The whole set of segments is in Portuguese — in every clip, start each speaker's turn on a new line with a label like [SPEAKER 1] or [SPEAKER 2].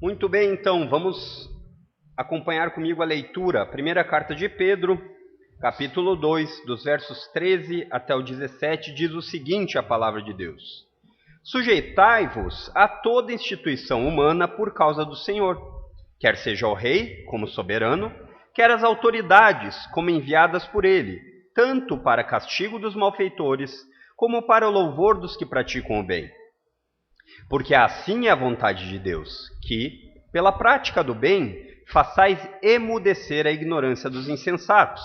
[SPEAKER 1] Muito bem, então, vamos acompanhar comigo a leitura. Primeira carta de Pedro, capítulo 2, dos versos 13 até o 17, diz o seguinte a palavra de Deus: Sujeitai-vos a toda instituição humana por causa do Senhor, quer seja o rei, como soberano, quer as autoridades, como enviadas por ele, tanto para castigo dos malfeitores, como para o louvor dos que praticam o bem. Porque assim é a vontade de Deus, que, pela prática do bem, façais emudecer a ignorância dos insensatos,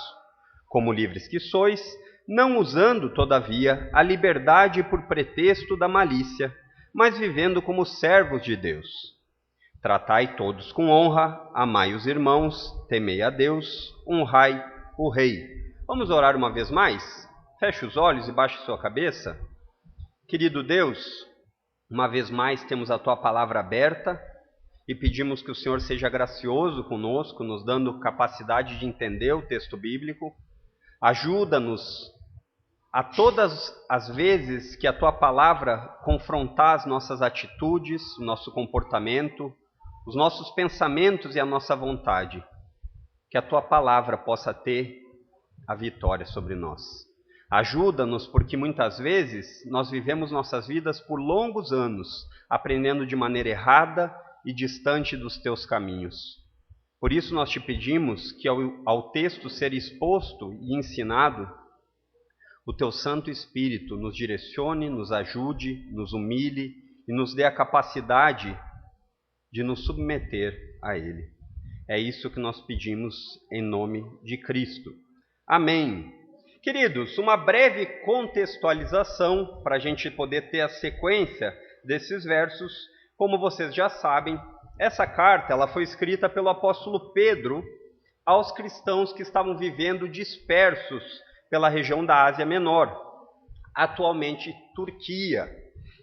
[SPEAKER 1] como livres que sois, não usando, todavia, a liberdade por pretexto da malícia, mas vivendo como servos de Deus. Tratai todos com honra, amai os irmãos, temei a Deus, honrai o rei. Vamos orar uma vez mais? Feche os olhos e baixe sua cabeça. Querido Deus, uma vez mais temos a Tua palavra aberta e pedimos que o Senhor seja gracioso conosco, nos dando capacidade de entender o texto bíblico. Ajuda-nos a todas as vezes que a Tua palavra confrontar as nossas atitudes, o nosso comportamento, os nossos pensamentos e a nossa vontade, que a Tua palavra possa ter a vitória sobre nós. Ajuda-nos porque muitas vezes nós vivemos nossas vidas por longos anos, aprendendo de maneira errada e distante dos Teus caminhos. Por isso nós te pedimos que ao texto ser exposto e ensinado, o Teu Santo Espírito nos direcione, nos ajude, nos humilhe e nos dê a capacidade de nos submeter a Ele. É isso que nós pedimos em nome de Cristo. Amém. Queridos, uma breve contextualização para a gente poder ter a sequência desses versos. Como vocês já sabem, essa carta ela foi escrita pelo apóstolo Pedro aos cristãos que estavam vivendo dispersos pela região da Ásia Menor, atualmente Turquia.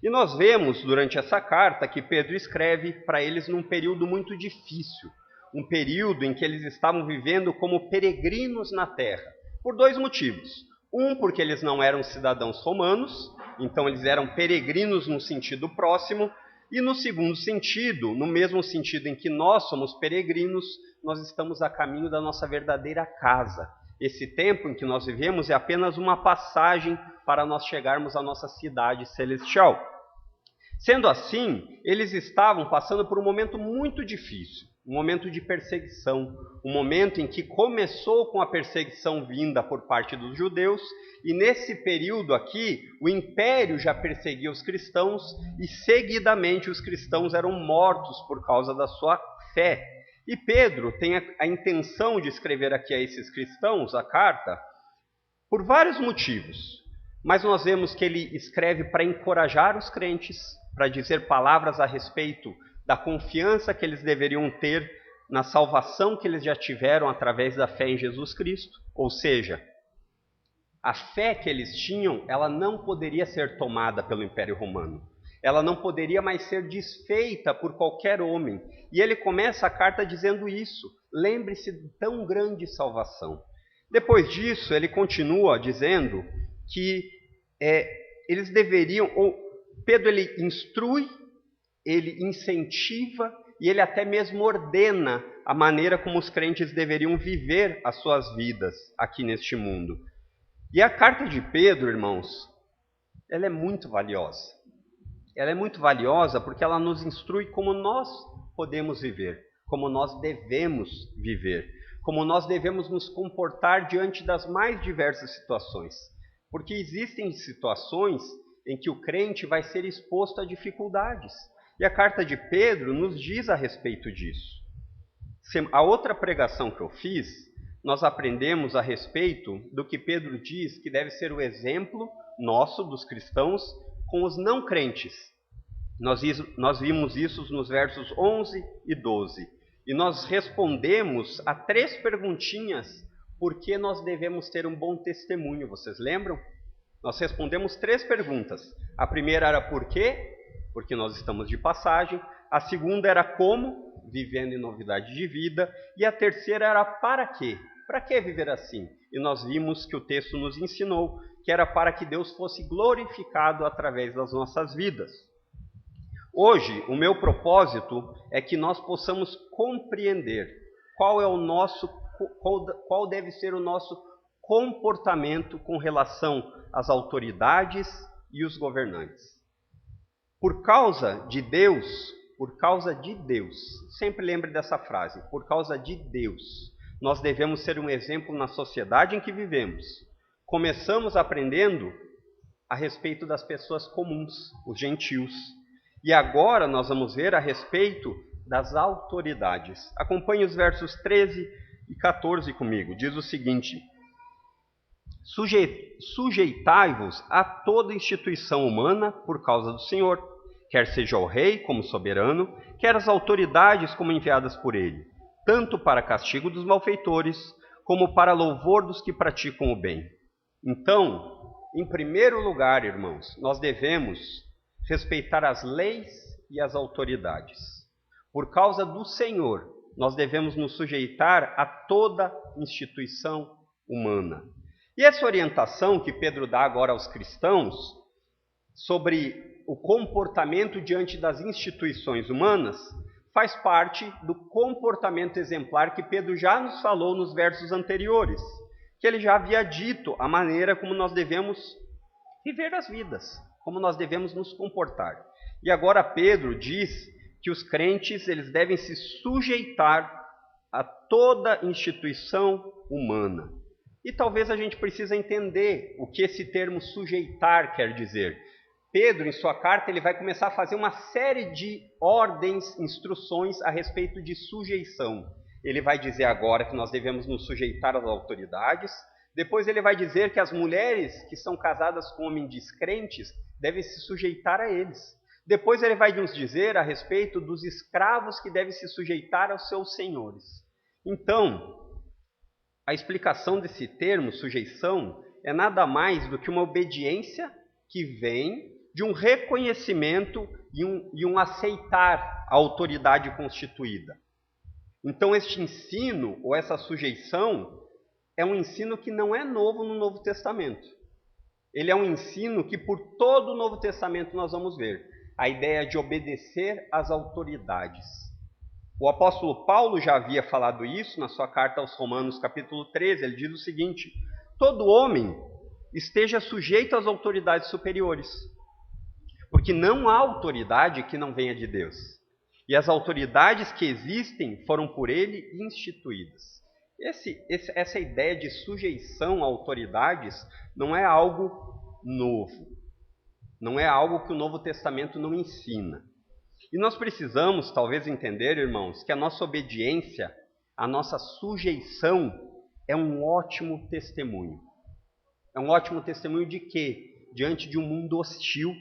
[SPEAKER 1] E nós vemos durante essa carta que Pedro escreve para eles num período muito difícil, um período em que eles estavam vivendo como peregrinos na terra, por dois motivos. Um, porque eles não eram cidadãos romanos, então eles eram peregrinos no sentido próximo, e no segundo sentido, no mesmo sentido em que nós somos peregrinos, nós estamos a caminho da nossa verdadeira casa. Esse tempo em que nós vivemos é apenas uma passagem para nós chegarmos à nossa cidade celestial. Sendo assim, eles estavam passando por um momento muito difícil, um momento de perseguição, um momento em que começou com a perseguição vinda por parte dos judeus, e nesse período aqui, o império já perseguia os cristãos, e seguidamente os cristãos eram mortos por causa da sua fé. E Pedro tem a intenção de escrever aqui a esses cristãos a carta por vários motivos, mas nós vemos que ele escreve para encorajar os crentes, para dizer palavras a respeito da confiança que eles deveriam ter na salvação que eles já tiveram através da fé em Jesus Cristo. Ou seja, a fé que eles tinham, ela não poderia ser tomada pelo Império Romano. Ela não poderia mais ser desfeita por qualquer homem. E ele começa a carta dizendo isso. Lembre-se de tão grande salvação. Depois disso, ele continua dizendo que eles deveriam... Pedro ele instrui, ele incentiva e ele até mesmo ordena a maneira como os crentes deveriam viver as suas vidas aqui neste mundo. E a carta de Pedro, irmãos, ela é muito valiosa. Ela é muito valiosa porque ela nos instrui como nós podemos viver, como nós devemos viver, como nós devemos nos comportar diante das mais diversas situações. Porque existem situações em que o crente vai ser exposto a dificuldades. E a carta de Pedro nos diz a respeito disso. A outra pregação que eu fiz, nós aprendemos a respeito do que Pedro diz que deve ser o exemplo nosso, dos cristãos, com os não crentes. Nós vimos isso nos versos 11 e 12. E nós respondemos a 3 perguntinhas por que nós devemos ter um bom testemunho. Vocês lembram? Nós respondemos 3 perguntas. A primeira era por quê? Porque nós estamos de passagem. A segunda era como? Vivendo em novidade de vida. E a terceira era para quê? Para que viver assim? E nós vimos que o texto nos ensinou que era para que Deus fosse glorificado através das nossas vidas. Hoje, o meu propósito é que nós possamos compreender qual deve ser o nosso comportamento com relação às autoridades e os governantes. Por causa de Deus, sempre lembre dessa frase, por causa de Deus, nós devemos ser um exemplo na sociedade em que vivemos. Começamos aprendendo a respeito das pessoas comuns, os gentios. E agora nós vamos ver a respeito das autoridades. Acompanhe os versos 13 e 14 comigo. Diz o seguinte: sujeitai-vos a toda instituição humana por causa do Senhor, quer seja o rei como soberano, quer as autoridades como enviadas por ele, tanto para castigo dos malfeitores, como para louvor dos que praticam o bem. Então, em primeiro lugar, irmãos, nós devemos respeitar as leis e as autoridades. Por causa do Senhor, nós devemos nos sujeitar a toda instituição humana. E essa orientação que Pedro dá agora aos cristãos sobre o comportamento diante das instituições humanas faz parte do comportamento exemplar que Pedro já nos falou nos versos anteriores, que ele já havia dito a maneira como nós devemos viver as vidas, como nós devemos nos comportar. E agora Pedro diz que os crentes eles devem se sujeitar a toda instituição humana. E talvez a gente precise entender o que esse termo sujeitar quer dizer. Pedro, em sua carta, ele vai começar a fazer uma série de ordens, instruções a respeito de sujeição. Ele vai dizer agora que nós devemos nos sujeitar às autoridades. Depois ele vai dizer que as mulheres que são casadas com homens descrentes devem se sujeitar a eles. Depois ele vai nos dizer a respeito dos escravos que devem se sujeitar aos seus senhores. Então, a explicação desse termo, sujeição, é nada mais do que uma obediência que vem de um reconhecimento e um aceitar a autoridade constituída. Então, este ensino, ou essa sujeição, é um ensino que não é novo no Novo Testamento. Ele é um ensino que por todo o Novo Testamento nós vamos ver a ideia de obedecer às autoridades. O apóstolo Paulo já havia falado isso na sua carta aos Romanos, capítulo 13. Ele diz o seguinte: todo homem esteja sujeito às autoridades superiores, porque não há autoridade que não venha de Deus. E as autoridades que existem foram por ele instituídas. Essa ideia de sujeição a autoridades não é algo novo. Não é algo que o Novo Testamento não ensina. E nós precisamos, talvez, entender, irmãos, que a nossa obediência, a nossa sujeição é um ótimo testemunho. É um ótimo testemunho de quê? Diante de um mundo hostil,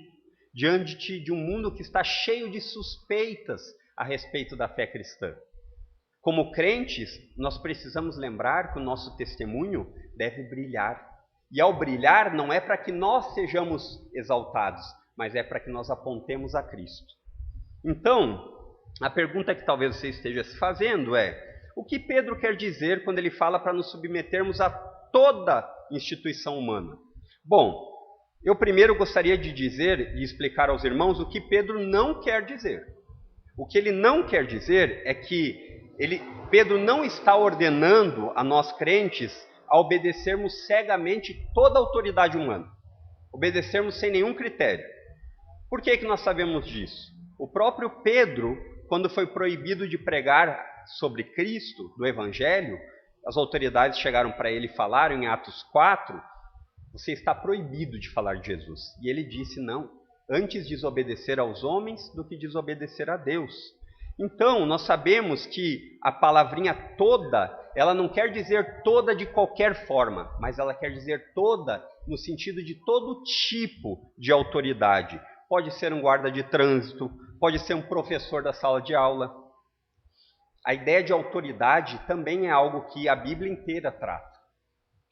[SPEAKER 1] diante de um mundo que está cheio de suspeitas a respeito da fé cristã. Como crentes, nós precisamos lembrar que o nosso testemunho deve brilhar. E ao brilhar, não é para que nós sejamos exaltados, mas é para que nós apontemos a Cristo. Então, a pergunta que talvez você esteja se fazendo é: o que Pedro quer dizer quando ele fala para nos submetermos a toda instituição humana? Bom, eu primeiro gostaria de dizer e explicar aos irmãos o que Pedro não quer dizer. O que ele não quer dizer é que Pedro não está ordenando a nós crentes a obedecermos cegamente toda a autoridade humana, obedecermos sem nenhum critério. Por que nós sabemos disso? O próprio Pedro, quando foi proibido de pregar sobre Cristo, do Evangelho, as autoridades chegaram para ele e falaram em Atos 4, você está proibido de falar de Jesus. E ele disse, não, antes desobedecer aos homens do que desobedecer a Deus. Então, nós sabemos que a palavrinha toda, ela não quer dizer toda de qualquer forma, mas ela quer dizer toda no sentido de todo tipo de autoridade. Pode ser um guarda de trânsito, pode ser um professor da sala de aula. A ideia de autoridade também é algo que a Bíblia inteira trata.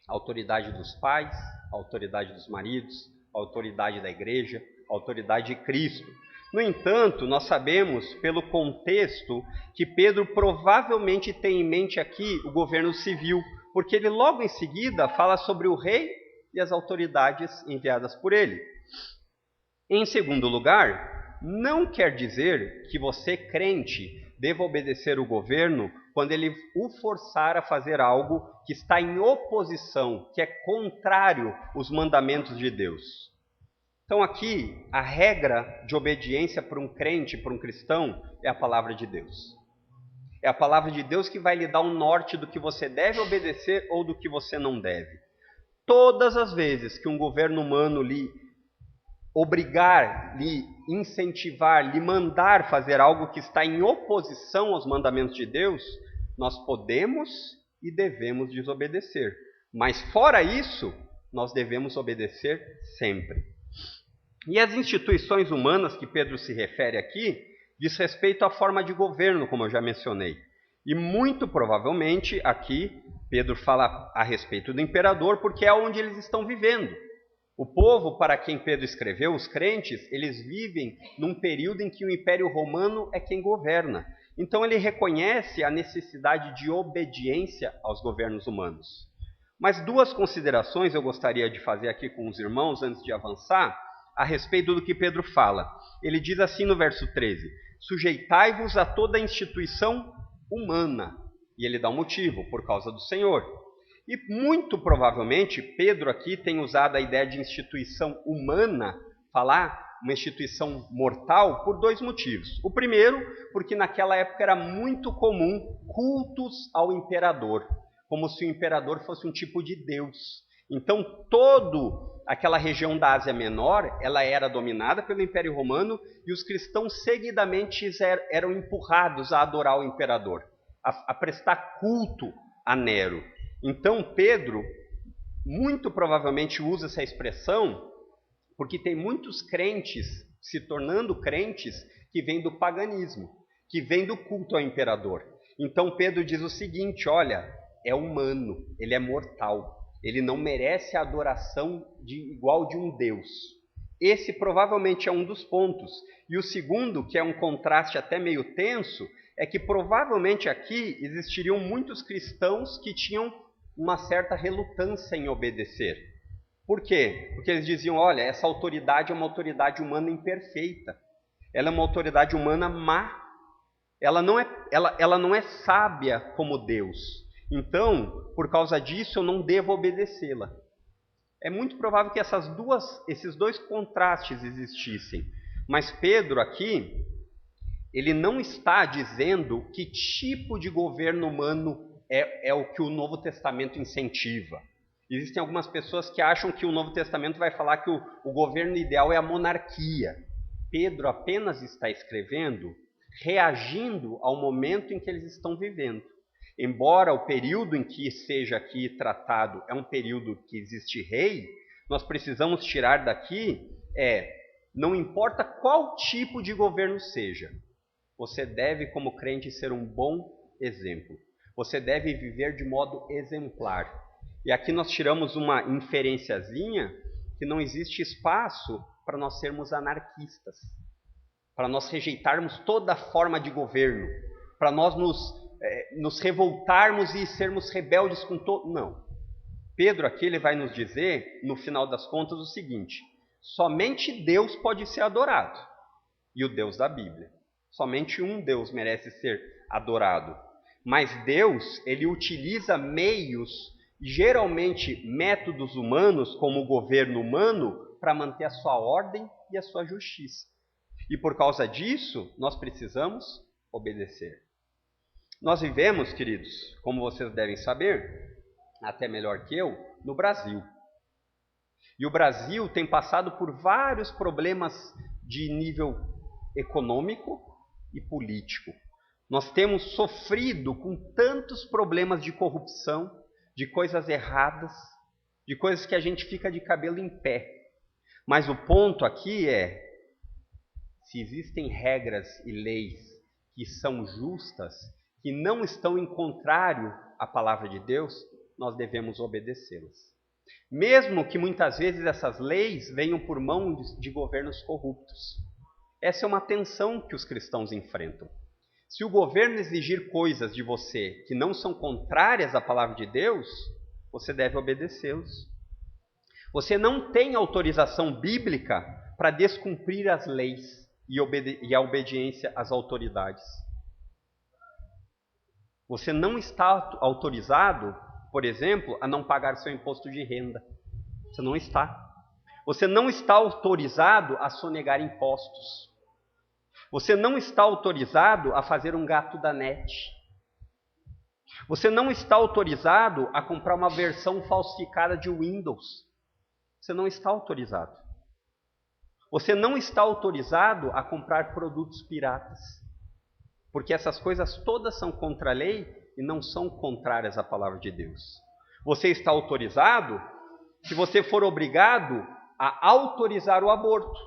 [SPEAKER 1] A autoridade dos pais, a autoridade dos maridos, a autoridade da igreja, a autoridade de Cristo. No entanto, nós sabemos pelo contexto que Pedro provavelmente tem em mente aqui o governo civil, porque ele logo em seguida fala sobre o rei e as autoridades enviadas por ele. Em segundo lugar, não quer dizer que você, crente, deva obedecer o governo quando ele o forçar a fazer algo que está em oposição, que é contrário aos mandamentos de Deus. Então aqui, a regra de obediência para um crente, para um cristão, é a palavra de Deus. É a palavra de Deus que vai lhe dar um norte do que você deve obedecer ou do que você não deve. Todas as vezes que um governo humano lhe obrigar, lhe incentivar, lhe mandar fazer algo que está em oposição aos mandamentos de Deus, nós podemos e devemos desobedecer. Mas fora isso, nós devemos obedecer sempre. E as instituições humanas que Pedro se refere aqui, diz respeito à forma de governo, como eu já mencionei. E muito provavelmente aqui Pedro fala a respeito do imperador, porque é onde eles estão vivendo. O povo para quem Pedro escreveu, os crentes, eles vivem num período em que o Império Romano é quem governa. Então ele reconhece a necessidade de obediência aos governos humanos. Mas duas considerações eu gostaria de fazer aqui com os irmãos antes de avançar a respeito do que Pedro fala. Ele diz assim no verso 13: sujeitai-vos a toda instituição humana. E ele dá um motivo, por causa do Senhor. E muito provavelmente Pedro aqui tem usado a ideia de instituição humana, falar uma instituição mortal, por dois motivos. O primeiro, porque naquela época era muito comum cultos ao imperador, como se o imperador fosse um tipo de Deus. Então toda aquela região da Ásia Menor, ela era dominada pelo Império Romano e os cristãos seguidamente eram empurrados a adorar o imperador, a prestar culto a Nero. Então Pedro muito provavelmente usa essa expressão porque tem muitos crentes se tornando crentes que vêm do paganismo, que vêm do culto ao imperador. Então Pedro diz o seguinte: olha, é humano, ele é mortal, ele não merece a adoração igual de um Deus. Esse provavelmente é um dos pontos. E o segundo, que é um contraste até meio tenso, é que provavelmente aqui existiriam muitos cristãos que tinham uma certa relutância em obedecer. Por quê? Porque eles diziam: olha, essa autoridade é uma autoridade humana imperfeita. Ela é uma autoridade humana má. Ela não é sábia como Deus. Então, por causa disso, eu não devo obedecê-la. É muito provável que esses dois contrastes existissem. Mas Pedro aqui, ele não está dizendo que tipo de governo humano é o que o Novo Testamento incentiva. Existem algumas pessoas que acham que o Novo Testamento vai falar que o governo ideal é a monarquia. Pedro apenas está escrevendo reagindo ao momento em que eles estão vivendo. Embora o período em que seja aqui tratado é um período que existe rei, nós precisamos tirar daqui não importa qual tipo de governo seja, você deve, como crente, ser um bom exemplo. Você deve viver de modo exemplar. E aqui nós tiramos uma inferenciazinha que não existe espaço para nós sermos anarquistas, para nós rejeitarmos toda forma de governo, para nós nos revoltarmos e sermos rebeldes com todo... Não. Pedro aqui ele vai nos dizer, no final das contas, o seguinte: somente Deus pode ser adorado, e o Deus da Bíblia. Somente um Deus merece ser adorado. Mas Deus, ele utiliza meios, geralmente métodos humanos, como o governo humano, para manter a sua ordem e a sua justiça. E por causa disso, nós precisamos obedecer. Nós vivemos, queridos, como vocês devem saber, até melhor que eu, no Brasil. E o Brasil tem passado por vários problemas de nível econômico e político. Nós temos sofrido com tantos problemas de corrupção, de coisas erradas, de coisas que a gente fica de cabelo em pé. Mas o ponto aqui é: se existem regras e leis que são justas, que não estão em contrário à palavra de Deus, nós devemos obedecê-las. Mesmo que muitas vezes essas leis venham por mão de governos corruptos. Essa é uma tensão que os cristãos enfrentam. Se o governo exigir coisas de você que não são contrárias à palavra de Deus, você deve obedecê-los. Você não tem autorização bíblica para descumprir as leis e a obediência às autoridades. Você não está autorizado, por exemplo, a não pagar seu imposto de renda. Você não está. Você não está autorizado a sonegar impostos. Você não está autorizado a fazer um gato da net. Você não está autorizado a comprar uma versão falsificada de Windows. Você não está autorizado. Você não está autorizado a comprar produtos piratas. Porque essas coisas todas são contra a lei e não são contrárias à palavra de Deus. Você está autorizado se você for obrigado a autorizar o aborto,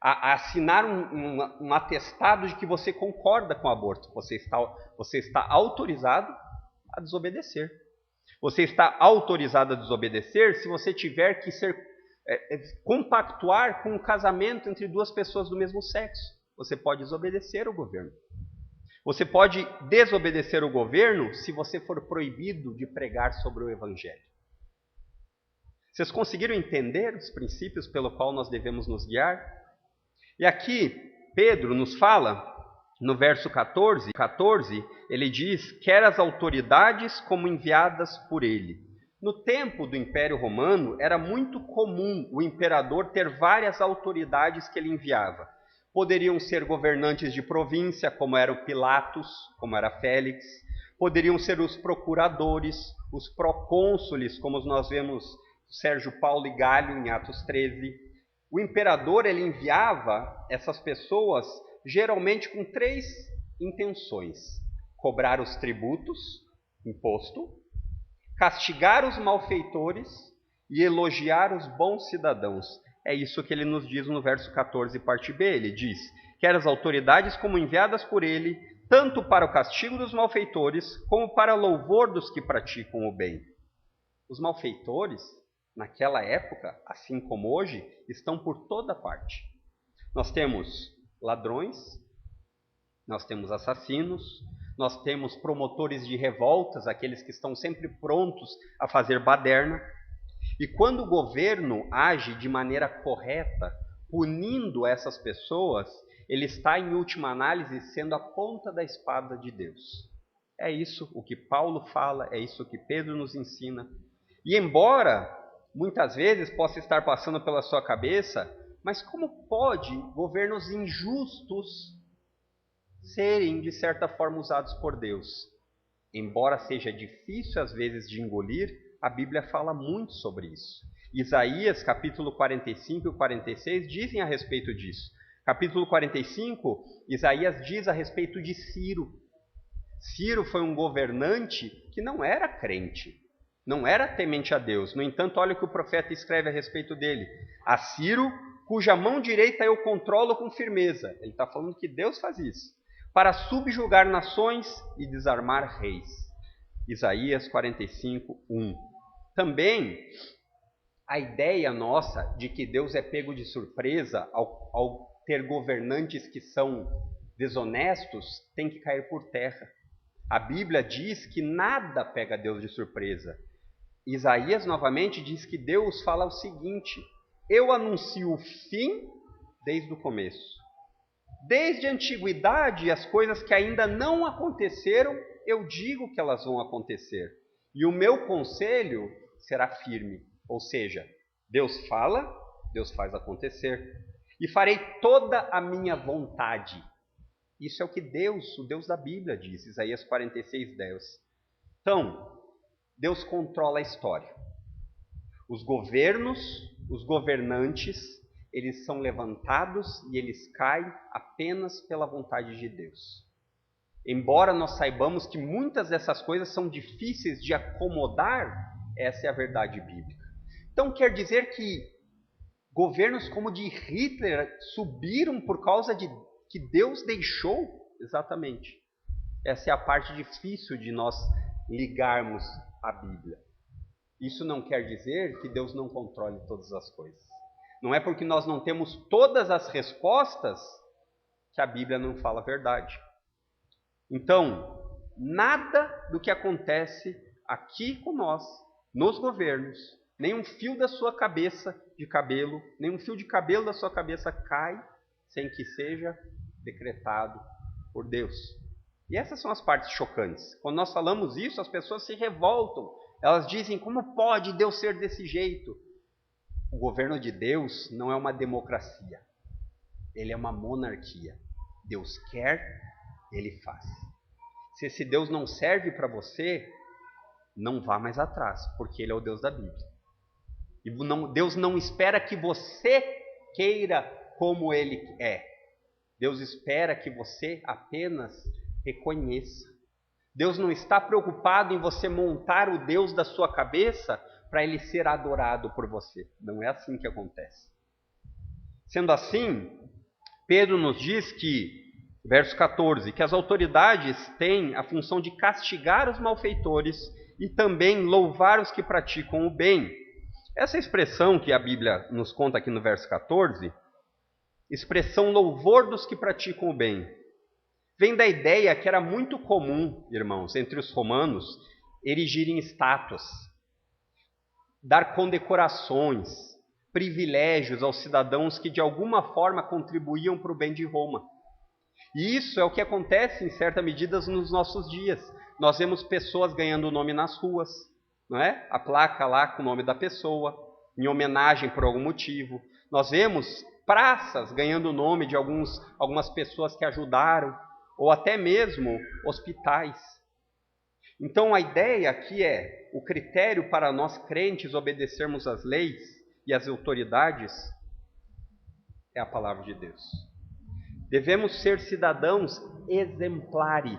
[SPEAKER 1] a assinar um atestado de que você concorda com o aborto. Você está autorizado a desobedecer. Você está autorizado a desobedecer se você tiver que compactuar com um casamento entre duas pessoas do mesmo sexo. Você pode desobedecer o governo. Você pode desobedecer o governo se você for proibido de pregar sobre o Evangelho. Vocês conseguiram entender os princípios pelo qual nós devemos nos guiar? E aqui, Pedro nos fala, no verso 14, ele diz, quer as autoridades como enviadas por ele. No tempo do Império Romano, era muito comum o imperador ter várias autoridades que ele enviava. Poderiam ser governantes de província, como era o Pilatos, como era Félix. Poderiam ser os procuradores, os procônsules, como nós vemos Sérgio Paulo e Galho em Atos 13. O imperador ele enviava essas pessoas geralmente com 3 intenções: cobrar os tributos, imposto, castigar os malfeitores e elogiar os bons cidadãos. É isso que ele nos diz no verso 14, parte B. Ele diz, quer as autoridades como enviadas por ele, tanto para o castigo dos malfeitores, como para louvor dos que praticam o bem. Os malfeitores, naquela época, assim como hoje, estão por toda parte. Nós temos ladrões, nós temos assassinos, nós temos promotores de revoltas, aqueles que estão sempre prontos a fazer baderna. E quando o governo age de maneira correta, punindo essas pessoas, ele está, em última análise, sendo a ponta da espada de Deus. É isso o que Paulo fala, é isso que Pedro nos ensina. E embora muitas vezes possa estar passando pela sua cabeça, mas como pode governos injustos serem, de certa forma, usados por Deus? Embora seja difícil às vezes de engolir, a Bíblia fala muito sobre isso. Isaías, capítulo 45 e 46, dizem a respeito disso. Capítulo 45, Isaías diz a respeito de Ciro. Ciro foi um governante que não era crente, não era temente a Deus. No entanto, olha o que o profeta escreve a respeito dele. A Ciro, cuja mão direita eu controlo com firmeza. Ele está falando que Deus faz isso. Para subjugar nações e desarmar reis. Isaías 45, 1. Também a ideia nossa de que Deus é pego de surpresa ao ter governantes que são desonestos tem que cair por terra. A Bíblia diz que nada pega Deus de surpresa. Isaías novamente diz que Deus fala o seguinte: eu anuncio o fim desde o começo. Desde a antiguidade, as coisas que ainda não aconteceram, eu digo que elas vão acontecer. E o meu conselho será firme. Ou seja, Deus fala, Deus faz acontecer. E farei toda a minha vontade. Isso é o que Deus, o Deus da Bíblia, diz, Isaías 46, 10. Então, Deus controla a história. Os governos, os governantes, eles são levantados e eles caem apenas pela vontade de Deus. Embora nós saibamos que muitas dessas coisas são difíceis de acomodar, essa é a verdade bíblica. Então quer dizer que governos como o de Hitler subiram por causa de que Deus deixou? Exatamente. Essa é a parte difícil de nós ligarmos a Bíblia. Isso não quer dizer que Deus não controle todas as coisas. Não é porque nós não temos todas as respostas que a Bíblia não fala a verdade. Então, nada do que acontece aqui com nós, nos governos, nem um fio da sua cabeça de cabelo, nem um fio de cabelo da sua cabeça cai sem que seja decretado por Deus. E essas são as partes chocantes. Quando nós falamos isso, as pessoas se revoltam. Elas dizem, como pode Deus ser desse jeito? O governo de Deus não é uma democracia. Ele é uma monarquia. Deus quer, Ele faz. Se esse Deus não serve para você, não vá mais atrás, porque Ele é o Deus da Bíblia. E Deus não espera que você queira como Ele é. Deus espera que você apenas reconheça. Deus não está preocupado em você montar o Deus da sua cabeça para Ele ser adorado por você. Não é assim que acontece. Sendo assim, Pedro nos diz que, verso 14, que as autoridades têm a função de castigar os malfeitores e também louvar os que praticam o bem. Essa expressão que a Bíblia nos conta aqui no verso 14, expressão louvor dos que praticam o bem, vem da ideia que era muito comum, irmãos, entre os romanos, erigirem estátuas, dar condecorações, privilégios aos cidadãos que de alguma forma contribuíam para o bem de Roma. E isso é o que acontece em certa medida nos nossos dias. Nós vemos pessoas ganhando nome nas ruas, não é? A placa lá com o nome da pessoa, em homenagem por algum motivo. Nós vemos praças ganhando o nome de algumas pessoas que ajudaram, ou até mesmo hospitais. Então a ideia aqui é, o critério para nós crentes obedecermos às leis e às autoridades é a palavra de Deus. Devemos ser cidadãos exemplares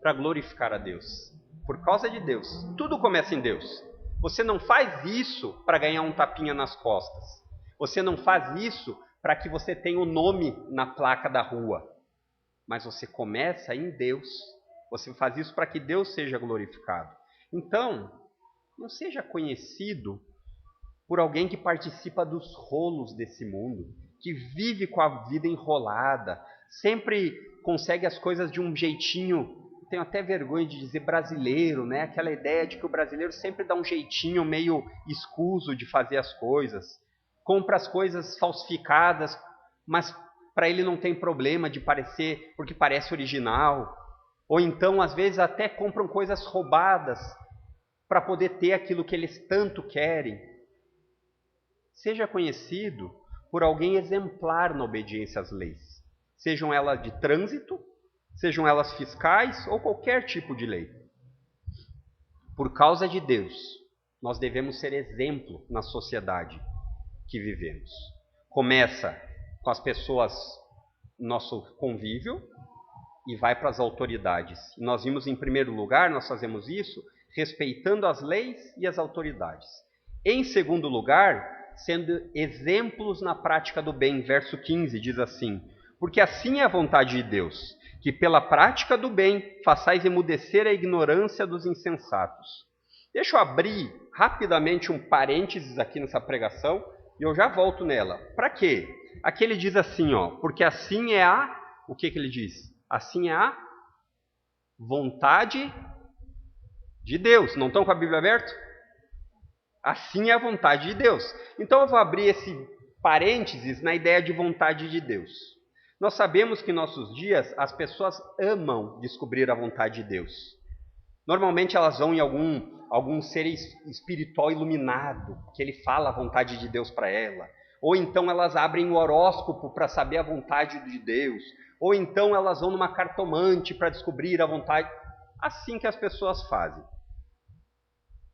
[SPEAKER 1] para glorificar a Deus. Por causa de Deus. Tudo começa em Deus. Você não faz isso para ganhar um tapinha nas costas. Você não faz isso para que você tenha o nome na placa da rua. Mas você começa em Deus. Você faz isso para que Deus seja glorificado. Então, não seja conhecido por alguém que participa dos rolos desse mundo, que vive com a vida enrolada, sempre consegue as coisas de um jeitinho, tenho até vergonha de dizer brasileiro, né? Aquela ideia de que o brasileiro sempre dá um jeitinho meio escuso de fazer as coisas, compra as coisas falsificadas, mas para ele não tem problema de parecer, porque parece original, ou então às vezes até compram coisas roubadas para poder ter aquilo que eles tanto querem. Seja conhecido por alguém exemplar na obediência às leis, sejam elas de trânsito, sejam elas fiscais ou qualquer tipo de lei. Por causa de Deus, nós devemos ser exemplo na sociedade que vivemos. Começa com as pessoas, nosso convívio, e vai para as autoridades. E nós vimos em primeiro lugar, nós fazemos isso respeitando as leis e as autoridades. Em segundo lugar, sendo exemplos na prática do bem. Verso 15 diz assim: porque assim é a vontade de Deus, que pela prática do bem façais emudecer a ignorância dos insensatos. Deixa eu abrir rapidamente um parênteses aqui nessa pregação e eu já volto nela. Para quê? Aqui ele diz assim, porque assim é o que ele diz? Assim é a vontade de Deus. Não estão com a Bíblia aberta? Assim é a vontade de Deus. Então eu vou abrir esse parênteses na ideia de vontade de Deus. Nós sabemos que em nossos dias as pessoas amam descobrir a vontade de Deus. Normalmente elas vão em algum ser espiritual iluminado, que ele fala a vontade de Deus para ela. Ou então elas abrem o horóscopo para saber a vontade de Deus. Ou então elas vão numa cartomante para descobrir a vontade. Assim que as pessoas fazem.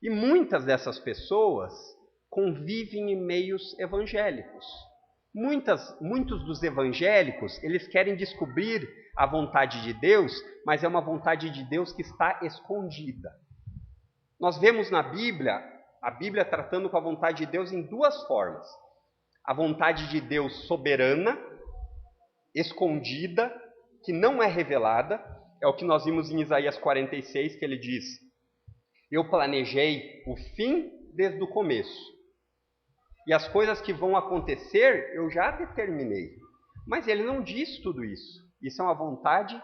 [SPEAKER 1] E muitas dessas pessoas convivem em meios evangélicos. Muitos dos evangélicos, eles querem descobrir a vontade de Deus, mas é uma vontade de Deus que está escondida. Nós vemos na Bíblia, a Bíblia tratando com a vontade de Deus em duas formas. A vontade de Deus soberana, escondida, que não é revelada, é o que nós vimos em Isaías 46, que ele diz: eu planejei o fim desde o começo. E as coisas que vão acontecer, eu já determinei. Mas ele não diz tudo isso. Isso é uma vontade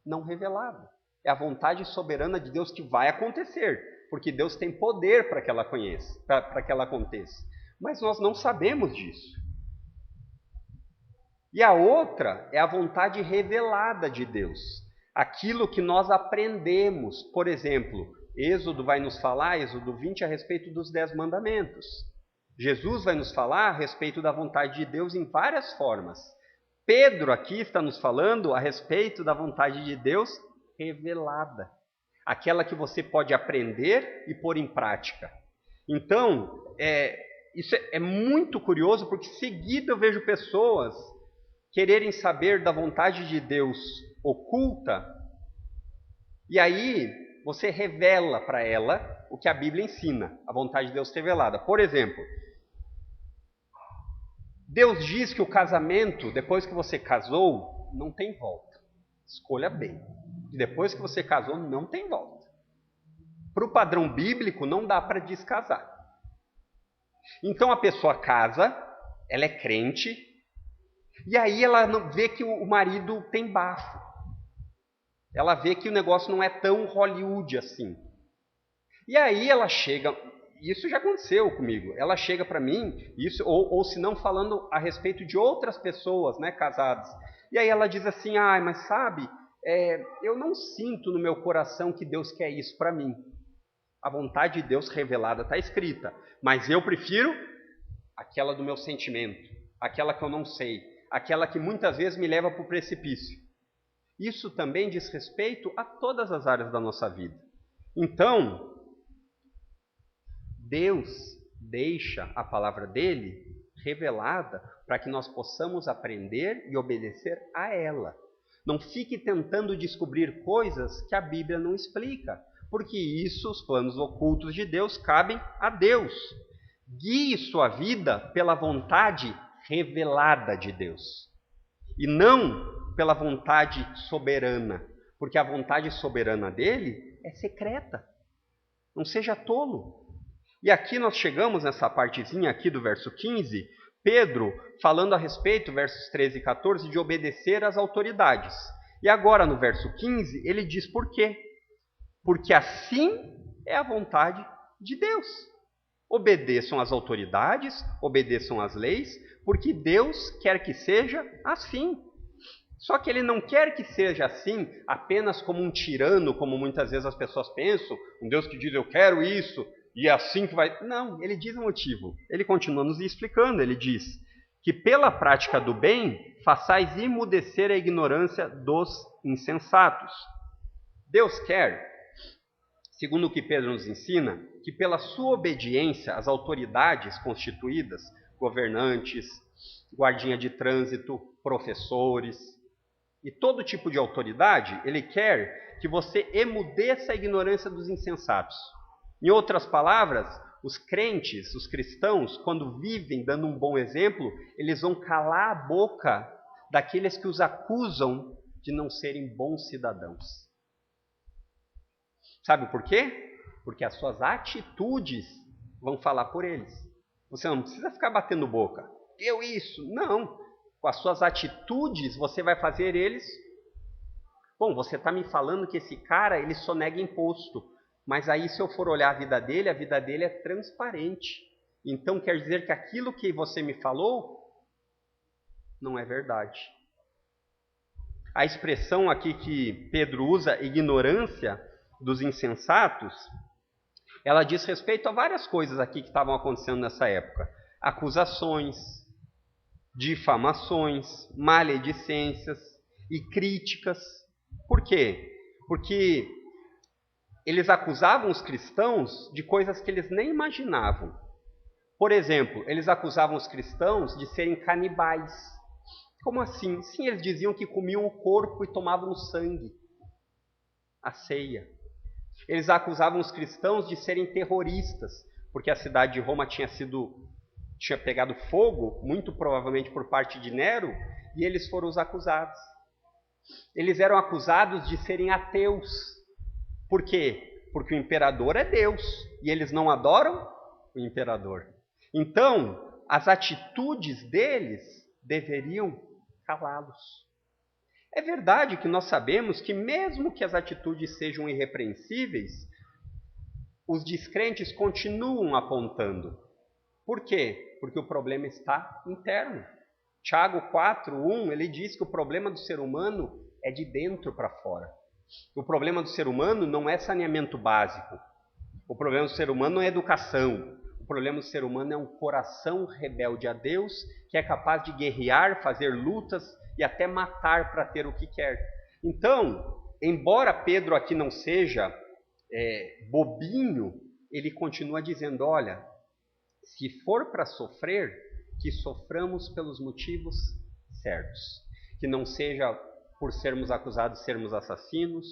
[SPEAKER 1] não revelada. É a vontade soberana de Deus que vai acontecer. Porque Deus tem poder para que ela aconteça. Mas nós não sabemos disso. E a outra é a vontade revelada de Deus. Aquilo que nós aprendemos. Por exemplo, Êxodo vai nos falar, Êxodo 20, a respeito dos 10 mandamentos. Jesus vai nos falar a respeito da vontade de Deus em várias formas. Pedro aqui está nos falando a respeito da vontade de Deus revelada. Aquela que você pode aprender e pôr em prática. Então, isso é muito curioso, porque seguido eu vejo pessoas quererem saber da vontade de Deus oculta, e aí você revela para ela o que a Bíblia ensina, a vontade de Deus revelada. Por exemplo, Deus diz que o casamento, depois que você casou, não tem volta. Escolha bem. Depois que você casou, não tem volta. Para o padrão bíblico, não dá para descasar. Então a pessoa casa, ela é crente, e aí ela vê que o marido tem bafo. Ela vê que o negócio não é tão Hollywood assim. E aí ela chega, isso já aconteceu comigo, ela chega para mim, isso, ou se não falando a respeito de outras pessoas, né, casadas. E aí ela diz assim, mas sabe, eu não sinto no meu coração que Deus quer isso para mim. A vontade de Deus revelada está escrita, mas eu prefiro aquela do meu sentimento, aquela que eu não sei, aquela que muitas vezes me leva para o precipício. Isso também diz respeito a todas as áreas da nossa vida. Então, Deus deixa a palavra dele revelada para que nós possamos aprender e obedecer a ela. Não fique tentando descobrir coisas que a Bíblia não explica, porque isso, os planos ocultos de Deus, cabem a Deus. Guie sua vida pela vontade revelada de Deus, e não pela vontade soberana, porque a vontade soberana dele é secreta. Não seja tolo. E aqui nós chegamos nessa partezinha aqui do verso 15, Pedro falando a respeito, versos 13 e 14, de obedecer às autoridades. E agora no verso 15, ele diz por quê? Porque assim é a vontade de Deus. Obedeçam às autoridades, obedeçam às leis, porque Deus quer que seja assim. Só que ele não quer que seja assim apenas como um tirano, como muitas vezes as pessoas pensam, um Deus que diz eu quero isso, e é assim que vai... Não, ele diz o motivo. Ele continua nos explicando, ele diz que pela prática do bem façais emudecer a ignorância dos insensatos. Deus quer, segundo o que Pedro nos ensina, que pela sua obediência às autoridades constituídas, governantes, guardinha de trânsito, professores e todo tipo de autoridade, ele quer que você emudeça a ignorância dos insensatos. Em outras palavras, os crentes, os cristãos, quando vivem dando um bom exemplo, eles vão calar a boca daqueles que os acusam de não serem bons cidadãos. Sabe por quê? Porque as suas atitudes vão falar por eles. Você não precisa ficar batendo boca. Eu isso. Não. Com as suas atitudes, você vai fazer eles... Bom, você está me falando que esse cara, ele só nega imposto. Mas aí, se eu for olhar a vida dele é transparente. Então, quer dizer que aquilo que você me falou não é verdade. A expressão aqui que Pedro usa, ignorância dos insensatos, ela diz respeito a várias coisas aqui que estavam acontecendo nessa época. Acusações, difamações, maledicências e críticas. Por quê? Porque eles acusavam os cristãos de coisas que eles nem imaginavam. Por exemplo, eles acusavam os cristãos de serem canibais. Como assim? Sim, eles diziam que comiam o corpo e tomavam o sangue, a ceia. Eles acusavam os cristãos de serem terroristas, porque a cidade de Roma tinha pegado fogo, muito provavelmente por parte de Nero, e eles foram os acusados. Eles eram acusados de serem ateus. Por quê? Porque o imperador é Deus, e eles não adoram o imperador. Então, as atitudes deles deveriam calá-los. É verdade que nós sabemos que mesmo que as atitudes sejam irrepreensíveis, os descrentes continuam apontando. Por quê? Porque o problema está interno. Tiago 4:1, ele diz que o problema do ser humano é de dentro para fora. O problema do ser humano não é saneamento básico. O problema do ser humano não é educação. O problema do ser humano é um coração rebelde a Deus, que é capaz de guerrear, fazer lutas e até matar para ter o que quer. Então, embora Pedro aqui não seja bobinho, ele continua dizendo, olha, se for para sofrer, que soframos pelos motivos certos. Que não seja por sermos acusados de sermos assassinos,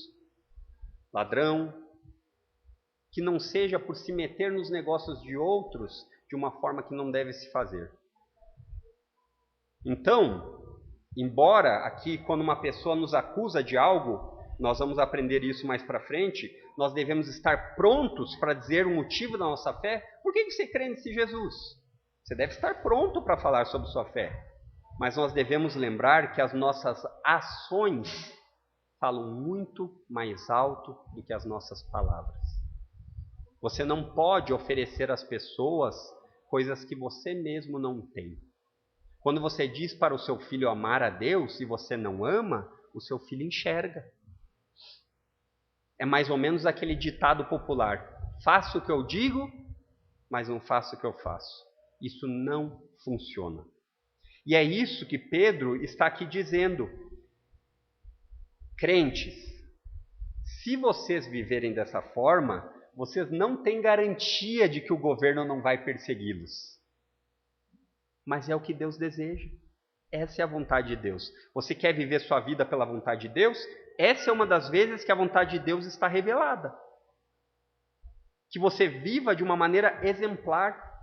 [SPEAKER 1] ladrão, que não seja por se meter nos negócios de outros de uma forma que não deve se fazer. Então, embora aqui quando uma pessoa nos acusa de algo, nós vamos aprender isso mais para frente, nós devemos estar prontos para dizer o motivo da nossa fé. Por que você crê nesse Jesus? Você deve estar pronto para falar sobre sua fé. Mas nós devemos lembrar que as nossas ações falam muito mais alto do que as nossas palavras. Você não pode oferecer às pessoas coisas que você mesmo não tem. Quando você diz para o seu filho amar a Deus e você não ama, o seu filho enxerga. É mais ou menos aquele ditado popular: faço o que eu digo, mas não faço o que eu faço. Isso não funciona. E é isso que Pedro está aqui dizendo. Crentes, se vocês viverem dessa forma, vocês não têm garantia de que o governo não vai persegui-los. Mas é o que Deus deseja. Essa é a vontade de Deus. Você quer viver sua vida pela vontade de Deus? Essa é uma das vezes que a vontade de Deus está revelada. Que você viva de uma maneira exemplar.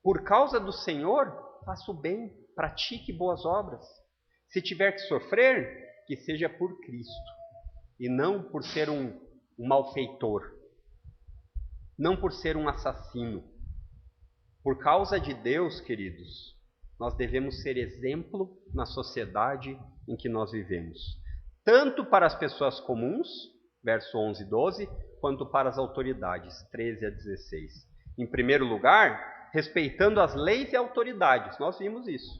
[SPEAKER 1] Por causa do Senhor, faça o bem, pratique boas obras. Se tiver que sofrer, que seja por Cristo. E não por ser um malfeitor. Não por ser um assassino. Por causa de Deus, queridos, nós devemos ser exemplo na sociedade em que nós vivemos. Tanto para as pessoas comuns, verso 11 e 12, quanto para as autoridades, 13 a 16. Em primeiro lugar, respeitando as leis e autoridades, nós vimos isso.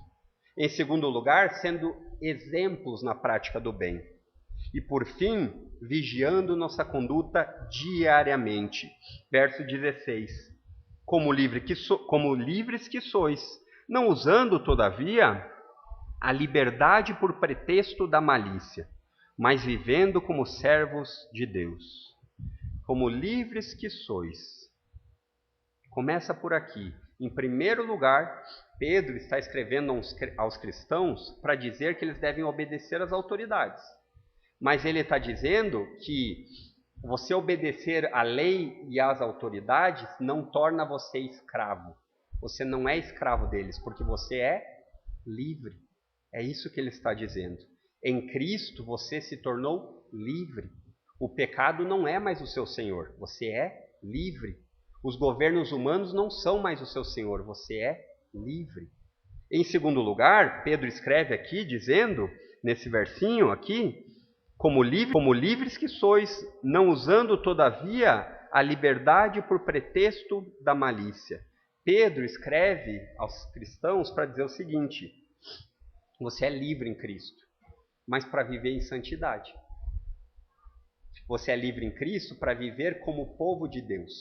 [SPEAKER 1] Em segundo lugar, sendo exemplos na prática do bem. E por fim, vigiando nossa conduta diariamente. Verso 16. Como livres que sois, não usando, todavia, a liberdade por pretexto da malícia, mas vivendo como servos de Deus. Como livres que sois. Começa por aqui. Em primeiro lugar, Pedro está escrevendo aos cristãos para dizer que eles devem obedecer às autoridades. Mas ele está dizendo que você obedecer à lei e às autoridades não torna você escravo. Você não é escravo deles, porque você é livre. É isso que ele está dizendo. Em Cristo você se tornou livre. O pecado não é mais o seu senhor, você é livre. Os governos humanos não são mais o seu senhor, você é livre. Em segundo lugar, Pedro escreve aqui dizendo, nesse versinho aqui, como livres que sois, não usando todavia a liberdade por pretexto da malícia. Pedro escreve aos cristãos para dizer o seguinte: você é livre em Cristo, mas para viver em santidade. Você é livre em Cristo para viver como povo de Deus.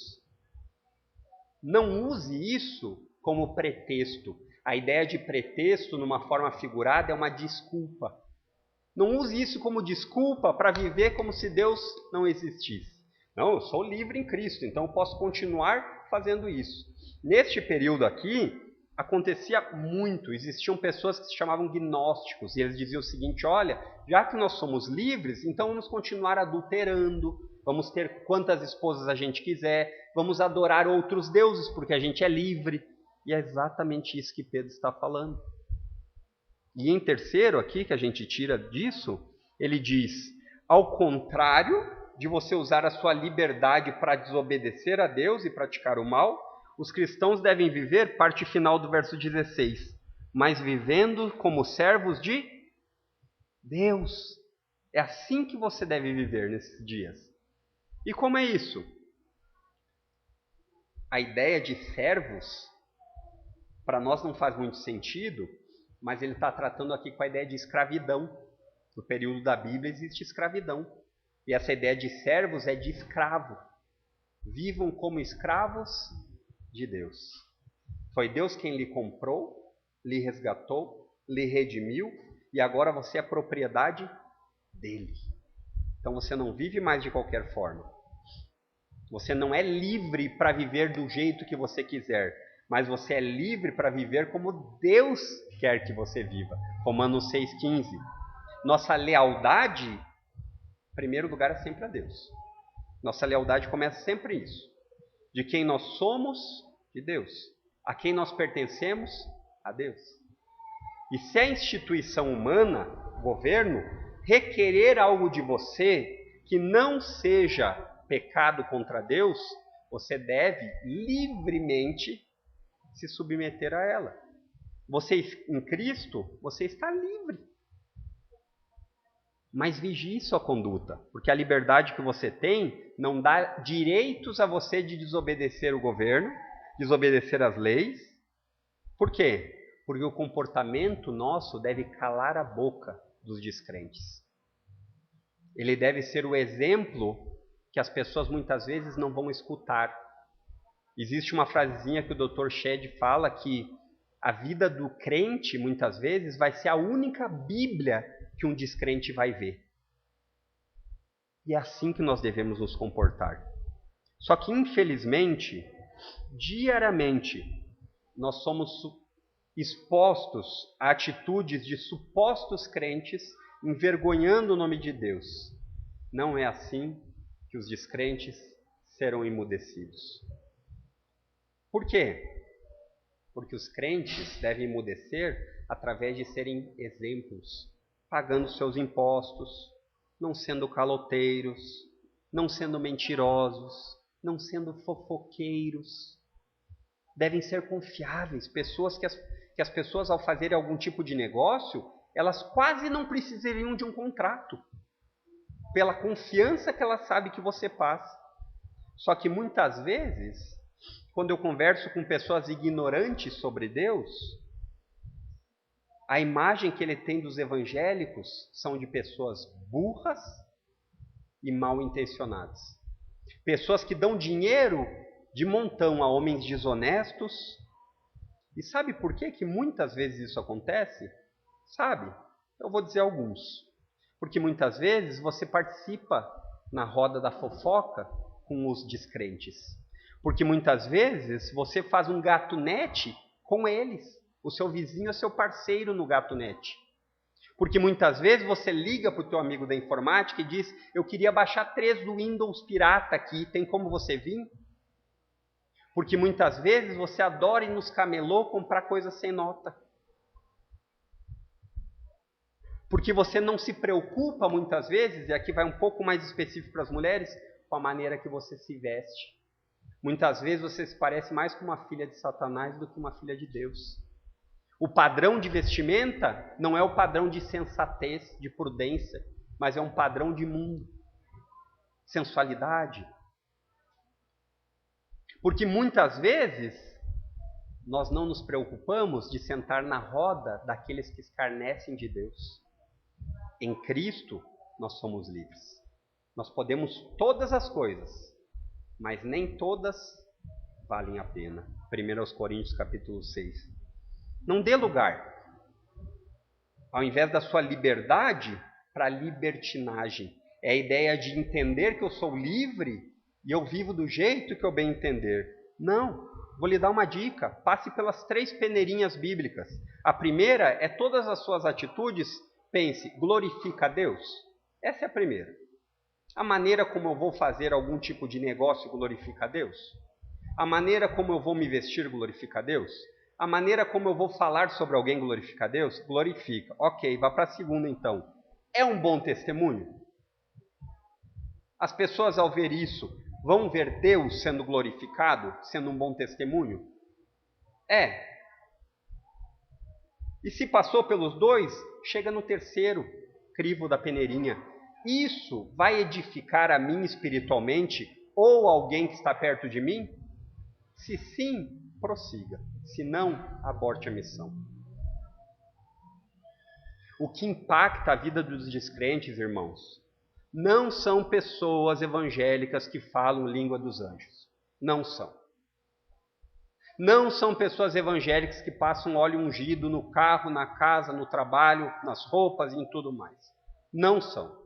[SPEAKER 1] Não use isso como pretexto. A ideia de pretexto, numa forma figurada, é uma desculpa. Não use isso como desculpa para viver como se Deus não existisse. Não, eu sou livre em Cristo, então eu posso continuar fazendo isso. Neste período aqui, acontecia muito. Existiam pessoas que se chamavam gnósticos, e eles diziam o seguinte: olha, já que nós somos livres, então vamos continuar adulterando, vamos ter quantas esposas a gente quiser, vamos adorar outros deuses, porque a gente é livre. E é exatamente isso que Pedro está falando. E em terceiro aqui, que a gente tira disso, ele diz: ao contrário de você usar a sua liberdade para desobedecer a Deus e praticar o mal, os cristãos devem viver, parte final do verso 16, mas vivendo como servos de Deus. É assim que você deve viver nesses dias. E como é isso? A ideia de servos, para nós não faz muito sentido, mas ele está tratando aqui com a ideia de escravidão. No período da Bíblia existe escravidão. E essa ideia de servos é de escravo. Vivam como escravos de Deus. Foi Deus quem lhe comprou, lhe resgatou, lhe redimiu, e agora você é propriedade dele. Então você não vive mais de qualquer forma. Você não é livre para viver do jeito que você quiser, mas você é livre para viver como Deus quer que você viva. Romanos 6,15. Nossa lealdade, em primeiro lugar, é sempre a Deus. Nossa lealdade começa sempre isso. De quem nós somos, de Deus. A quem nós pertencemos, a Deus. E se a instituição humana, governo, requerer algo de você que não seja pecado contra Deus, você deve livremente se submeter a ela. Você, em Cristo, você está livre. Mas vigie sua conduta, porque a liberdade que você tem não dá direitos a você de desobedecer o governo, desobedecer as leis. Por quê? Porque o comportamento nosso deve calar a boca dos descrentes. Ele deve ser o exemplo que as pessoas muitas vezes não vão escutar. Existe uma frasezinha que o Dr. Shedd fala que a vida do crente, muitas vezes, vai ser a única Bíblia que um descrente vai ver. E é assim que nós devemos nos comportar. Só que, infelizmente, diariamente, nós somos expostos a atitudes de supostos crentes envergonhando o nome de Deus. Não é assim que os descrentes serão emudecidos. Por quê? Porque os crentes devem emudecer através de serem exemplos, pagando seus impostos, não sendo caloteiros, não sendo mentirosos, não sendo fofoqueiros. Devem ser confiáveis, pessoas que as pessoas, ao fazerem algum tipo de negócio, elas quase não precisariam de um contrato, pela confiança que elas sabem que você passa. Só que muitas vezes, quando eu converso com pessoas ignorantes sobre Deus, a imagem que ele tem dos evangélicos são de pessoas burras e mal intencionadas. Pessoas que dão dinheiro de montão a homens desonestos. E sabe por que muitas vezes isso acontece? Sabe? Eu vou dizer alguns. Porque muitas vezes você participa na roda da fofoca com os descrentes. Porque muitas vezes você faz um gatunete com eles. O seu vizinho é seu parceiro no gatunete. Porque muitas vezes você liga para o teu amigo da informática e diz: eu queria baixar 3 do Windows pirata aqui, tem como você vir? Porque muitas vezes você adora ir nos camelô comprar coisas sem nota. Porque você não se preocupa muitas vezes, e aqui vai um pouco mais específico para as mulheres, com a maneira que você se veste. Muitas vezes você se parece mais com uma filha de Satanás do que uma filha de Deus. O padrão de vestimenta não é o padrão de sensatez, de prudência, mas é um padrão de mundo, sensualidade. Porque muitas vezes nós não nos preocupamos de sentar na roda daqueles que escarnecem de Deus. Em Cristo nós somos livres. Nós podemos todas as coisas, mas nem todas valem a pena. 1 Coríntios capítulo 6. Não dê lugar, ao invés da sua liberdade, para a libertinagem. É a ideia de entender que eu sou livre e eu vivo do jeito que eu bem entender. Não, vou lhe dar uma dica. Passe pelas 3 peneirinhas bíblicas. A primeira é todas as suas atitudes, pense, glorifica a Deus? Essa é a primeira. A maneira como eu vou fazer algum tipo de negócio glorifica a Deus? A maneira como eu vou me vestir glorifica a Deus? A maneira como eu vou falar sobre alguém glorifica a Deus? Glorifica. Ok, vá para a segunda então. É um bom testemunho? As pessoas ao ver isso, vão ver Deus sendo glorificado, sendo um bom testemunho? É. E se passou pelos 2, chega no terceiro crivo da peneirinha. Isso vai edificar a mim espiritualmente ou alguém que está perto de mim? Se sim, prossiga. Se não, aborte a missão. O que impacta a vida dos descrentes, irmãos, não são pessoas evangélicas que falam língua dos anjos. Não são. Não são pessoas evangélicas que passam óleo ungido no carro, na casa, no trabalho, nas roupas e em tudo mais. Não são.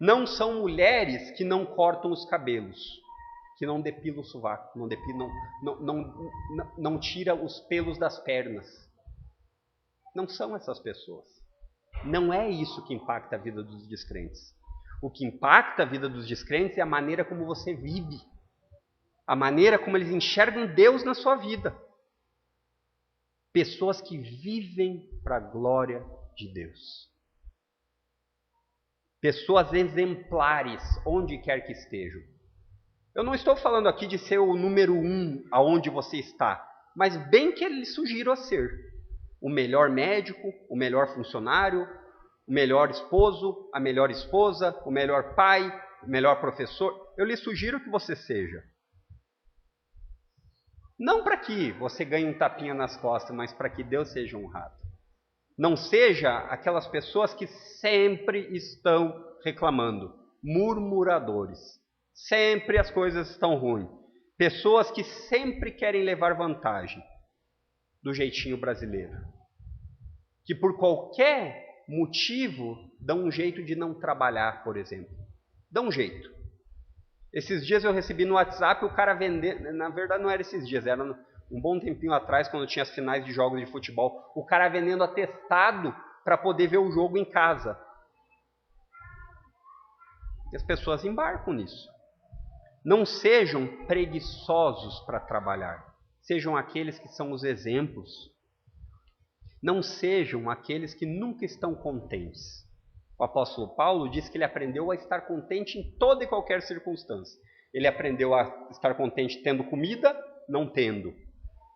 [SPEAKER 1] Não são mulheres que não cortam os cabelos, que não depilam o sovaco, não tira os pelos das pernas. Não são essas pessoas. Não é isso que impacta a vida dos descrentes. O que impacta a vida dos descrentes é a maneira como você vive. A maneira como eles enxergam Deus na sua vida. Pessoas que vivem para a glória de Deus. Pessoas exemplares, onde quer que estejam. Eu não estou falando aqui de ser o número 1 aonde você está, mas bem que ele sugiro a ser. O melhor médico, o melhor funcionário, o melhor esposo, a melhor esposa, o melhor pai, o melhor professor. Eu lhe sugiro que você seja. Não para que você ganhe um tapinha nas costas, mas para que Deus seja honrado. Não seja aquelas pessoas que sempre estão reclamando, murmuradores. Sempre as coisas estão ruins. Pessoas que sempre querem levar vantagem do jeitinho brasileiro. Que por qualquer motivo dão um jeito de não trabalhar, por exemplo. Dão um jeito. Esses dias eu recebi no WhatsApp o cara vendendo, na verdade não era esses dias, era um bom tempinho atrás, quando tinha as finais de jogos de futebol, o cara vendendo atestado para poder ver o jogo em casa. E as pessoas embarcam nisso. Não sejam preguiçosos para trabalhar, sejam aqueles que são os exemplos. Não sejam aqueles que nunca estão contentes. O apóstolo Paulo diz que ele aprendeu a estar contente em toda e qualquer circunstância. Ele aprendeu a estar contente tendo comida, não tendo.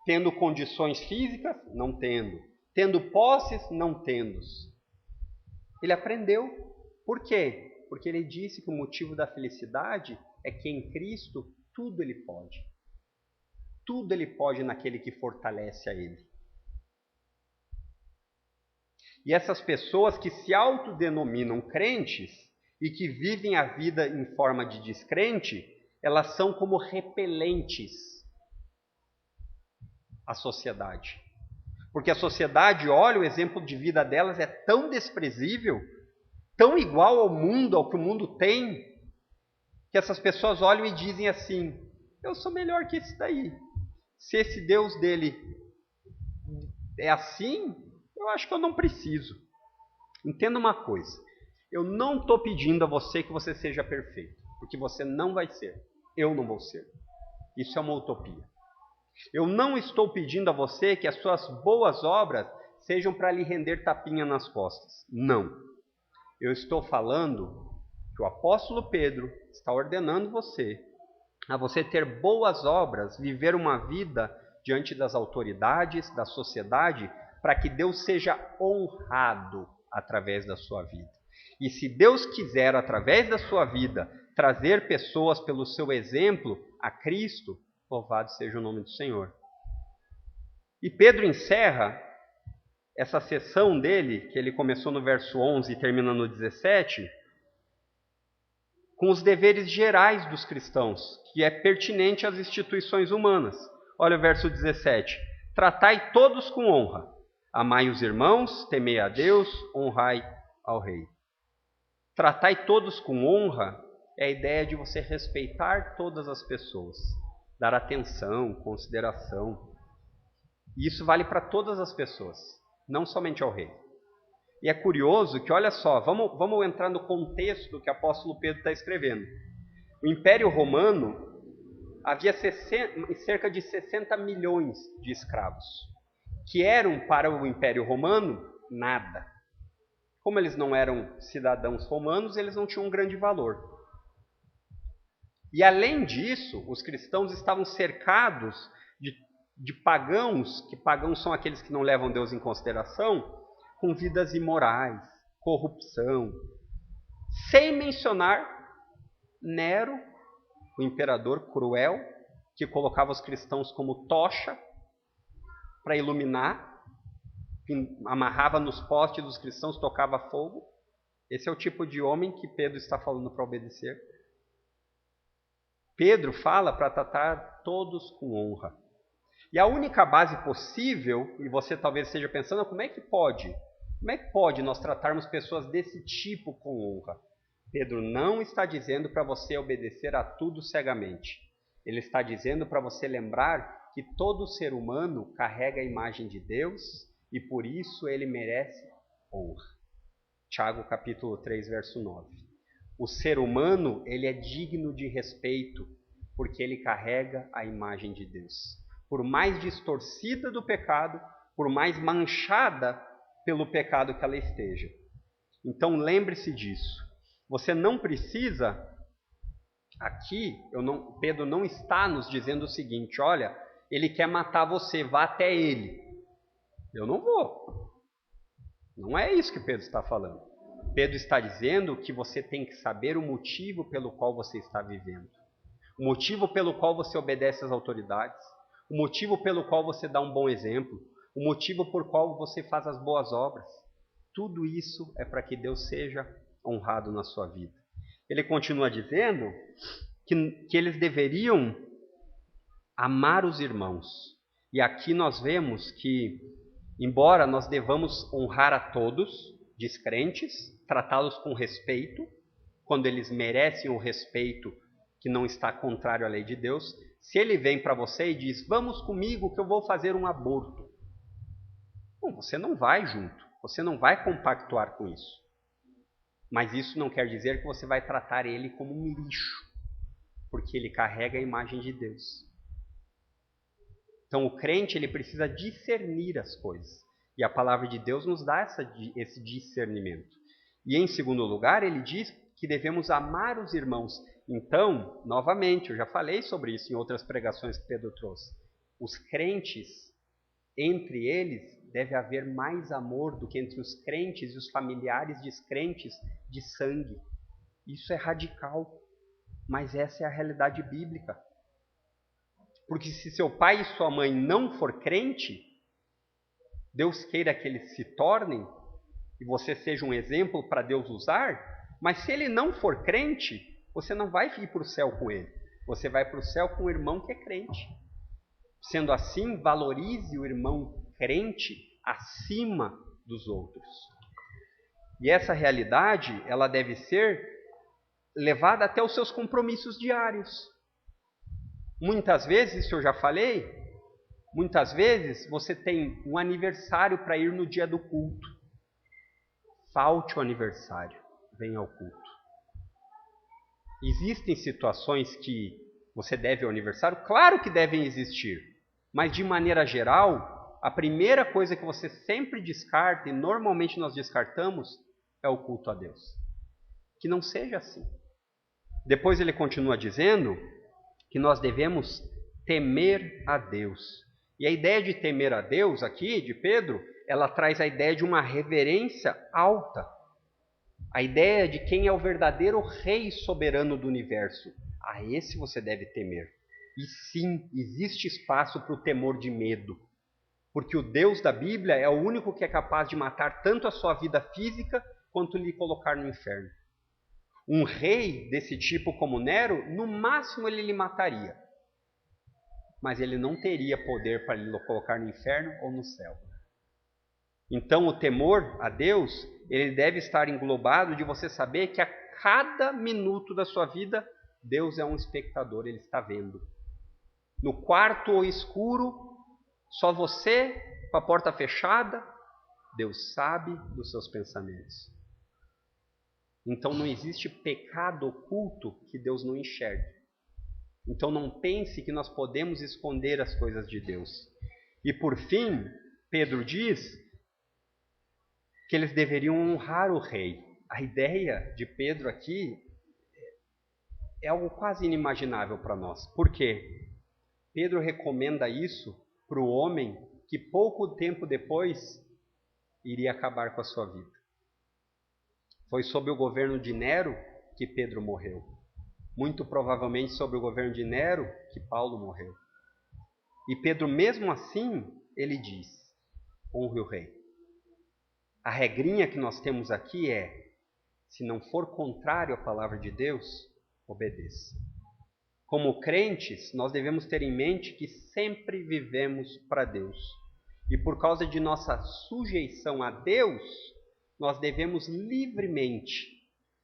[SPEAKER 1] Tendo condições físicas, não tendo. Tendo posses, não tendo. Ele aprendeu. Por quê? Porque ele disse que o motivo da felicidade é que em Cristo tudo ele pode. Tudo ele pode naquele que fortalece a ele. E essas pessoas que se autodenominam crentes e que vivem a vida em forma de descrente, elas são como repelentes à sociedade. Porque a sociedade olha, o exemplo de vida delas é tão desprezível, tão igual ao mundo, ao que o mundo tem, que essas pessoas olham e dizem assim: eu sou melhor que esse daí. Se esse Deus dele é assim, eu acho que eu não preciso. Entenda uma coisa. Eu não estou pedindo a você que você seja perfeito. Porque você não vai ser. Eu não vou ser. Isso é uma utopia. Eu não estou pedindo a você que as suas boas obras sejam para lhe render tapinha nas costas. Não. Eu estou falando que o apóstolo Pedro está ordenando você a você ter boas obras, viver uma vida diante das autoridades, da sociedade, para que Deus seja honrado através da sua vida. E se Deus quiser, através da sua vida, trazer pessoas pelo seu exemplo a Cristo, louvado seja o nome do Senhor. E Pedro encerra essa sessão dele, que ele começou no verso 11 e termina no 17, com os deveres gerais dos cristãos, que é pertinente às instituições humanas. Olha o verso 17. Tratai todos com honra. Amai os irmãos, temei a Deus, honrai ao rei. Tratai todos com honra é a ideia de você respeitar todas as pessoas, dar atenção, consideração. E isso vale para todas as pessoas, não somente ao rei. E é curioso que, olha só, vamos entrar no contexto do que o apóstolo Pedro está escrevendo. O Império Romano havia cerca de 60 milhões de escravos, que eram para o Império Romano nada. Como eles não eram cidadãos romanos, eles não tinham um grande valor. E além disso, os cristãos estavam cercados de pagãos, que pagãos são aqueles que não levam Deus em consideração, com vidas imorais, corrupção. Sem mencionar Nero, o imperador cruel, que colocava os cristãos como tocha para iluminar, amarrava nos postes dos cristãos, tocava fogo. Esse é o tipo de homem que Pedro está falando para obedecer. Pedro fala para tratar todos com honra. E a única base possível, e você talvez esteja pensando, como é que pode? Como é que pode nós tratarmos pessoas desse tipo com honra? Pedro não está dizendo para você obedecer a tudo cegamente. Ele está dizendo para você lembrar que todo ser humano carrega a imagem de Deus e por isso ele merece honra. Tiago capítulo 3, verso 9. O ser humano, ele é digno de respeito porque ele carrega a imagem de Deus. Por mais distorcida do pecado, por mais manchada pelo pecado que ela esteja. Então lembre-se disso. Você não precisa, aqui, Pedro não está nos dizendo o seguinte, olha, ele quer matar você, vá até ele. Eu não vou. Não é isso que Pedro está falando. Pedro está dizendo que você tem que saber o motivo pelo qual você está vivendo. O motivo pelo qual você obedece às autoridades. O motivo pelo qual você dá um bom exemplo. O motivo por qual você faz as boas obras. Tudo isso é para que Deus seja honrado na sua vida. Ele continua dizendo que eles deveriam amar os irmãos. E aqui nós vemos que, embora nós devamos honrar a todos, descrentes, tratá-los com respeito, quando eles merecem o respeito que não está contrário à lei de Deus, se ele vem para você e diz, vamos comigo que eu vou fazer um aborto. Bom, você não vai junto, você não vai compactuar com isso. Mas isso não quer dizer que você vai tratar ele como um lixo, porque ele carrega a imagem de Deus. Então o crente ele precisa discernir as coisas. E a palavra de Deus nos dá esse discernimento. E em segundo lugar, ele diz que devemos amar os irmãos. Então, novamente, eu já falei sobre isso em outras pregações que Pedro trouxe. Os crentes, entre eles, deve haver mais amor do que entre os crentes e os familiares descrentes de sangue. Isso é radical, mas essa é a realidade bíblica. Porque se seu pai e sua mãe não for crente, Deus queira que eles se tornem, e você seja um exemplo para Deus usar, mas se ele não for crente, você não vai ir para o céu com ele. Você vai para o céu com o irmão que é crente. Sendo assim, valorize o irmão crente acima dos outros. E essa realidade, ela deve ser levada até os seus compromissos diários. Muitas vezes, isso eu já falei, muitas vezes você tem um aniversário para ir no dia do culto. Falte o aniversário, venha ao culto. Existem situações que você deve ao aniversário? Claro que devem existir, mas de maneira geral, a primeira coisa que você sempre descarta, e normalmente nós descartamos, é o culto a Deus. Que não seja assim. Depois ele continua dizendo que nós devemos temer a Deus. E a ideia de temer a Deus aqui, de Pedro, ela traz a ideia de uma reverência alta. A ideia de quem é o verdadeiro rei soberano do universo. A esse você deve temer. E sim, existe espaço para o temor de medo. Porque o Deus da Bíblia é o único que é capaz de matar tanto a sua vida física quanto lhe colocar no inferno. Um rei desse tipo como Nero, no máximo ele lhe mataria. Mas ele não teria poder para lhe colocar no inferno ou no céu. Então o temor a Deus, ele deve estar englobado de você saber que a cada minuto da sua vida, Deus é um espectador, ele está vendo. No quarto escuro, só você, com a porta fechada, Deus sabe dos seus pensamentos. Então não existe pecado oculto que Deus não enxergue. Então não pense que nós podemos esconder as coisas de Deus. E por fim, Pedro diz que eles deveriam honrar o rei. A ideia de Pedro aqui é algo quase inimaginável para nós. Por quê? Pedro recomenda isso para o homem que pouco tempo depois iria acabar com a sua vida. Foi sob o governo de Nero que Pedro morreu. Muito provavelmente sob o governo de Nero que Paulo morreu. E Pedro, mesmo assim, ele diz, honre o rei. A regrinha que nós temos aqui é: se não for contrário à palavra de Deus, obedeça. Como crentes, nós devemos ter em mente que sempre vivemos para Deus. E por causa de nossa sujeição a Deus, nós devemos livremente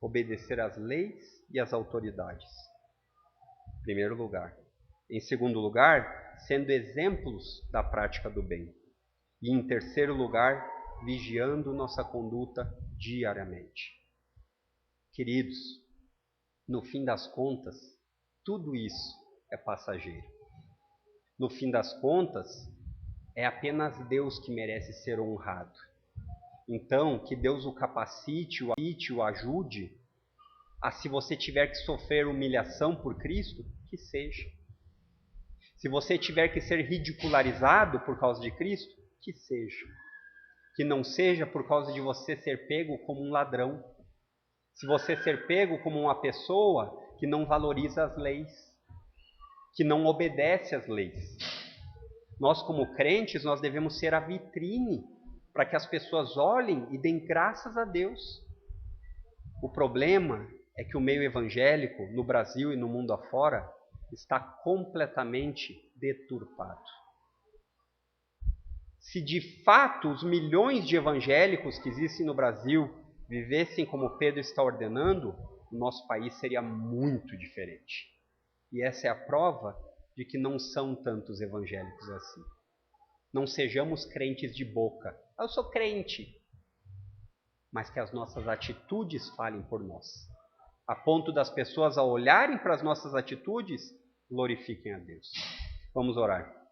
[SPEAKER 1] obedecer às leis e às autoridades. Em primeiro lugar. Em segundo lugar, sendo exemplos da prática do bem. E em terceiro lugar, vigiando nossa conduta diariamente. Queridos, no fim das contas, tudo isso é passageiro. No fim das contas, é apenas Deus que merece ser honrado. Então, que Deus o capacite, o ajude a, se você tiver que sofrer humilhação por Cristo, que seja. Se você tiver que ser ridicularizado por causa de Cristo, que seja. Que não seja por causa de você ser pego como um ladrão. Se você ser pego como uma pessoa que não valoriza as leis, que não obedece às leis. Nós, como crentes, nós devemos ser a vitrine para que as pessoas olhem e deem graças a Deus. O problema é que o meio evangélico, no Brasil e no mundo afora, está completamente deturpado. Se de fato os milhões de evangélicos que existem no Brasil vivessem como Pedro está ordenando, o nosso país seria muito diferente. E essa é a prova de que não são tantos evangélicos assim. Não sejamos crentes de boca. Eu sou crente. Mas que as nossas atitudes falem por nós. A ponto das pessoas, ao olharem para as nossas atitudes, glorifiquem a Deus. Vamos orar.